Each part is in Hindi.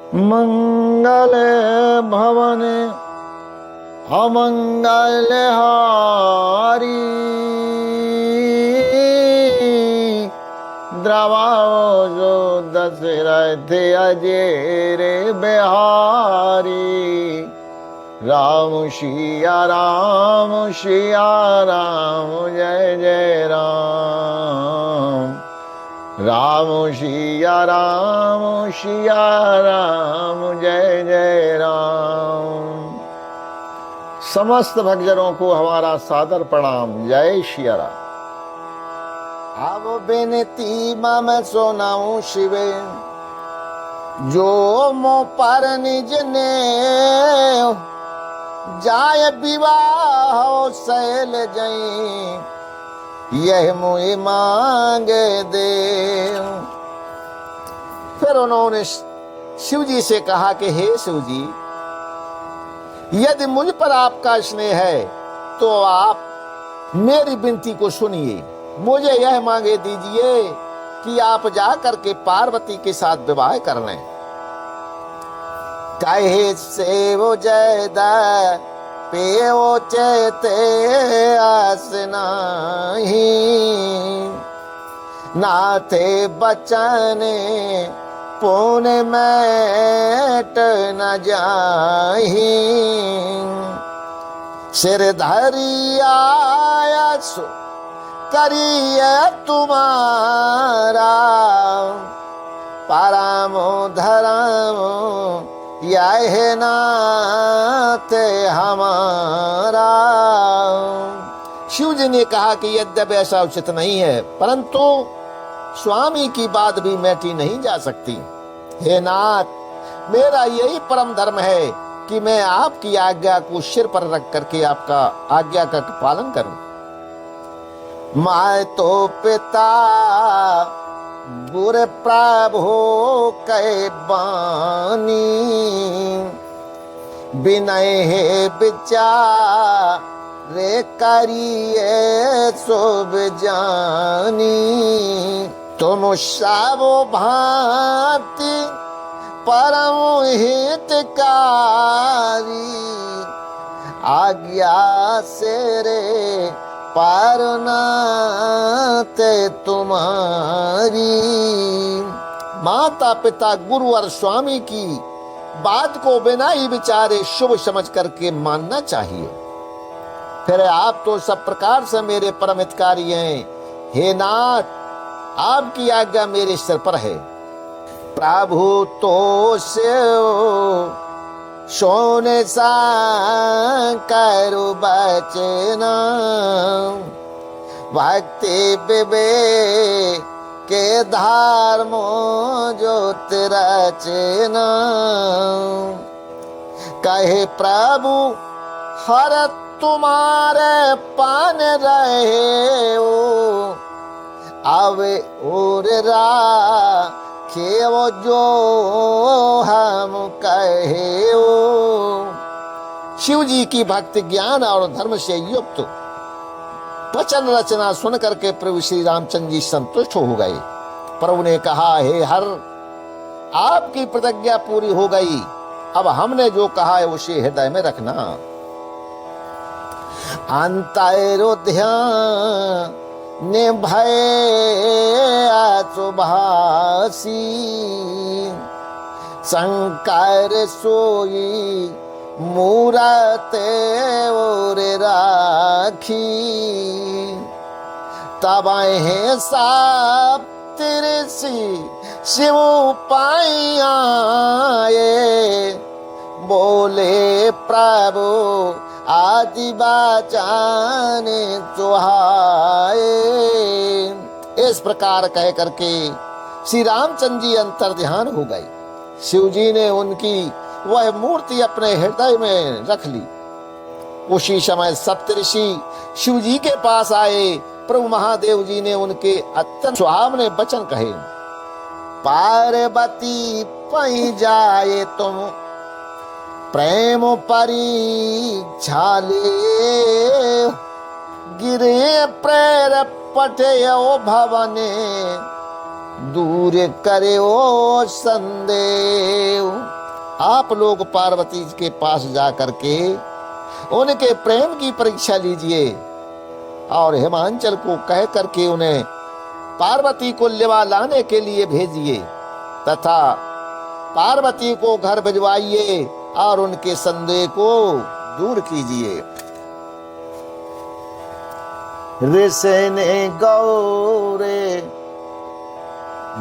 मंगल भवन अमंगल हारी द्रवाओ जो दशरथ अजेर बिहारी। राम सिया राम जय जय राम। राम सिया राम जय जय राम। समस्त भक्तजनों को हमारा सादर प्रणाम। जय सिया राम। अब बेनती मम सुनाऊं शिवे जो मो पर निज ने जाय विवाह सैल जई यह मुझे मांगे दे। फिर उन्होंने शिव जी से कहा कि हे शिव जी, यदि मुझ पर आपका स्नेह है तो आप मेरी विनती को सुनिए। मुझे यह मांगे दीजिए कि आप जाकर के पार्वती के साथ विवाह कर लें। कहे से वो जयदा पे वो चेते आसनाही नाथे बचने पुण्य मैट न जाही। सिर धरी आया सो करिए तुम्हारा परामो धरामो यह नाथ हमारा। शिव जी ने कहा कि यद्यपि ऐसा उचित नहीं है, परंतु स्वामी की बात भी मैटी नहीं जा सकती। हे नाथ, मेरा यही परम धर्म है कि मैं आपकी आज्ञा को सिर पर रख करके आपका आज्ञा का पालन करूं। माय तो पिता गुर प्रभु कै बानी विनय है विचार रे करिए शुभ जानी। तुम सब भांति परम हितकारी आज्ञा से रे पारनाते तुम्हारी। माता पिता गुरु और स्वामी की बात को बिना ही विचारे शुभ समझ करके मानना चाहिए। फिर आप तो सब प्रकार से मेरे परम हितकारी हैं। हे नाथ, आपकी आज्ञा मेरे सिर पर है। प्रभु तो से सोने सा करो बचना भक्ति विवेक के धर्मो ज्योतिरचना। कहे प्रभु हर तुम्हारे पान रहे हो अब और राखे वो जो हम कहे हो। शिव जी की भक्ति ज्ञान और धर्म से युक्त वचन रचना सुन करके प्रभु श्री रामचंद्र जी संतुष्ट हो गए। प्रभु ने कहा, हे हर, आपकी प्रतिज्ञा पूरी हो गई। अब हमने जो कहा है उसे हृदय में रखना। अंतरो ध्यान ने भय सुभासी शंकर सोई मूरते और राखी। तब है सप्तऋषि शिव पाई आए बोले प्रभु आदि बाचाने चुहाए। इस प्रकार कह करके श्री रामचंद्र जी अंतर ध्यान हो गए। शिव जी ने उनकी वह मूर्ति अपने हृदय में रख ली। उसी समय सप्तऋषि शिव जी के पास आए। प्रभु महादेव जी ने उनके अत्यंत सुहावने वचन कहे। पार्वती पई जाए तुम प्रेम परीक्षा ले गिरे प्रेर पटयो भवने दूर करे ओ संदेव। आप लोग पार्वती के पास जा करके उनके प्रेम की परीक्षा लीजिए और हिमांचल को कह करके उन्हें पार्वती को लिवा लाने के लिए भेजिए तथा पार्वती को घर भिजवाइए और उनके संदेह को दूर कीजिए। ऋषि ने गौरे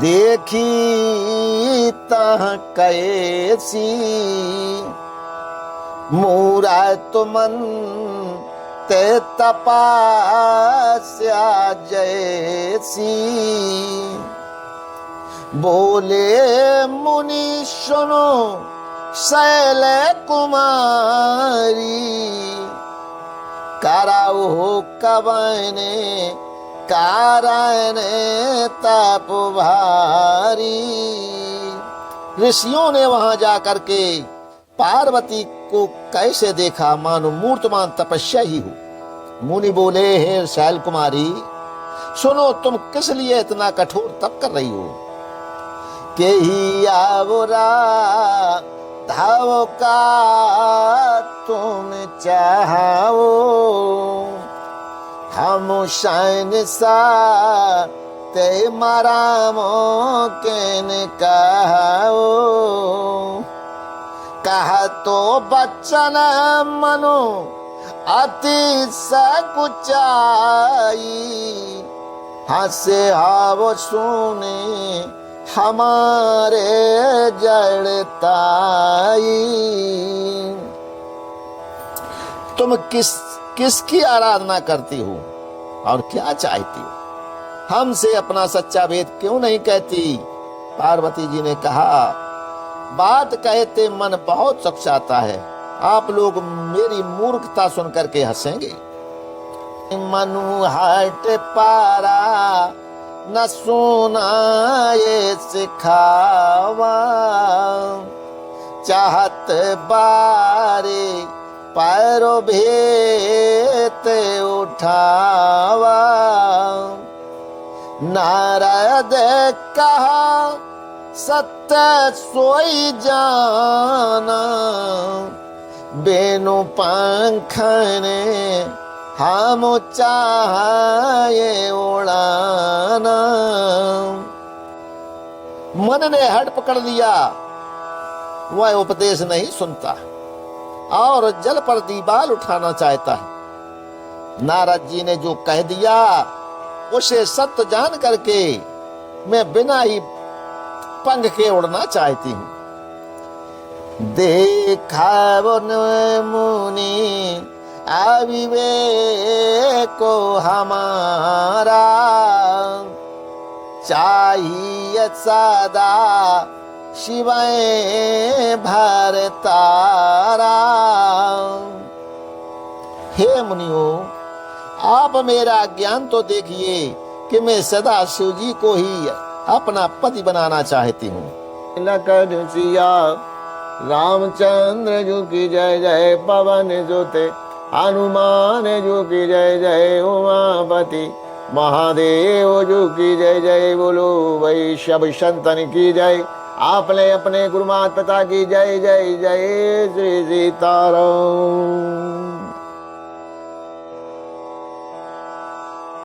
देखी तह कैसी मूरत मन ते तपस्या जैसी। बोले मुनि सुनो शैल कुमारी कराओ कवने कारण तप भारी। ऋषियों ने वहां जाकर के पार्वती को कैसे देखा मानो मूर्तमान तपस्या ही हो। मुनि बोले हे शैल कुमारी सुनो तुम किस लिए इतना कठोर तप कर रही हो। के ही आवरा धाव का तुम चाहो हम शान सा ते मरामो केन कहो। कहा तो बच्चन मनो अति सकुचाई हंसे हाव सुने हमारे जड़ताई। तुम किसकी आराधना करती हो और क्या चाहती हो, हमसे अपना सच्चा वेद क्यों नहीं कहती। पार्वती जी ने कहा बात कहते मन बहुत सचाता है, आप लोग मेरी मूर्खता सुनकर के हंसेंगे। मनु हट पारा न सुना ये सिखावा चाहत बारे पैरो भेत उठावा। नारद कहा सत्य सोई जाना बेनु पंखने हम चाहे उड़ाना। मन ने हट पकड़ लिया, वह उपदेश नहीं सुनता और जल पर दीवाल उठाना चाहता है। नारद जी ने जो कह दिया उसे सत्य जान करके मैं बिना ही पंख के उड़ना चाहती हूँ। देखा मुनि अविवेको हमारा चाहिए सदा शिवय भरतारा। हे मुनियों आप मेरा ज्ञान तो देखिए कि मैं सदा शिव जी को ही अपना पति बनाना चाहती हूँ। लखन सिया रामचंद्र जो की जय जय पवन जोते हनुमान जो की जय जय उमापति महादेव जो की जय जय। बोलो वैष्णव संतन की जय। आपने अपने गुरुमाता पिता की जय जय जय श्री सीताराम।